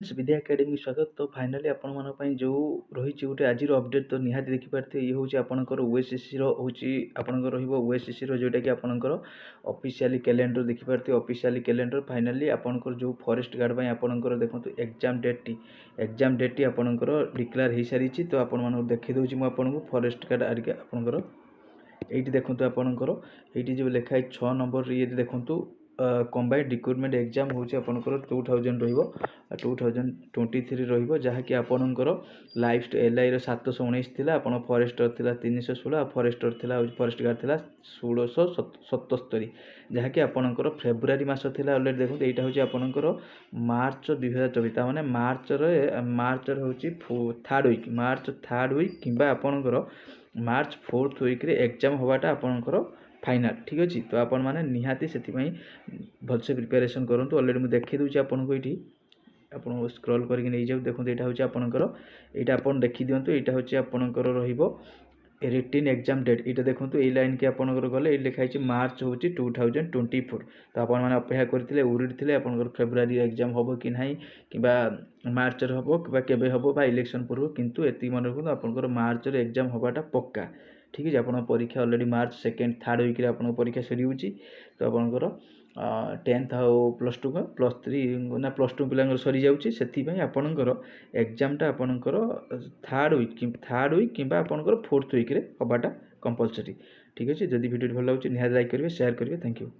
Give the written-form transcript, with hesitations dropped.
विद्या academy स्वागत। तो finally आपण मन पई जो रही गोटे आज अपडेट तो निहाती देखि पारथे। ये हूँ आपणकर ओएसएससी हूँ आपणकर रहिबो ओएसएससी जोटा कि आपणकर ऑफिशियली कैलेंडर देखि पारथे। ऑफिशियली कैलेंडर फाइनाली आपणकर जो फॉरेस्ट गार्ड पई आपणकर देखंतु एग्जाम डेट आपणकर डिक्लेयर हो सारी। तो आपण मन देखि दउची म आपणको फॉरेस्ट गार्ड आरिके आपणकर एठी देखंतु आपणकर एठी जो लिखा है 6 नंबर ये देखंतु कंबाइंड रिक्रूटमेंट एग्जाम हूँ आपणकर 2000 रहिबो 2023 रहिबो जहा कि आपणकर लाइफ एलआई रो 719 थिला आपण फॉरेस्टर थिला 316 फॉरेस्टर थिला फॉरेस्ट गार्ड थिला 1677 जहा कि आपणकर फेब्रुआरी मास थिला ऑलरेडी देखो एटा होची आपणकर मार्च 2024 ता माने मार्च होची थर्ड वीक मार्च थर्ड वीक किबा आपणकर मार्च 4th वीक रे एग्जाम होबाटा आपणकर फाइनल ठीक अच्छे। तो आपण मैंने निहाती से भलसे प्रिपेरेसन करूँ। ऑलरेडी मुझे देखी दूसरी आपको ये आप स्क्रॉल करके नहीं जाऊ देखो यहाँ हूँ आपणकर यहाँ आप देखी दिंतु यहाँ हूँ आपणकर रिटिन एग्जाम डेट ये देखो ये लाइन की आपणकर गले ये लिखाई मार्च हूँ 2024। तो आप अपेक्षा करते उरीड थे आपंकर फेब्रुआरी एग्जाम हम कि ना कि मार्च हम कि हम इलेक्शन पूर्व किंतु एति मन रखो आपंकर मार्च एग्जाम हवाटा पक्का ठीक है। आप परीक्षा ऑलरेडी मार्च 2nd 3rd वीक आप परीक्षा सरी। तो आपंकर 10th प्लस 2 प्लस 3 ना प्लस 2 पिला सरी जाऊँगी से आपणकर एग्जामटा आपणकर थर्ड वीक कि आपणकर 4th वीक रे हवाटा कंपलसरी ठीक अच्छे। जदि वीडियो भल लगे निहाती लाइक करेंगे शेयर करेंगे। Thank you.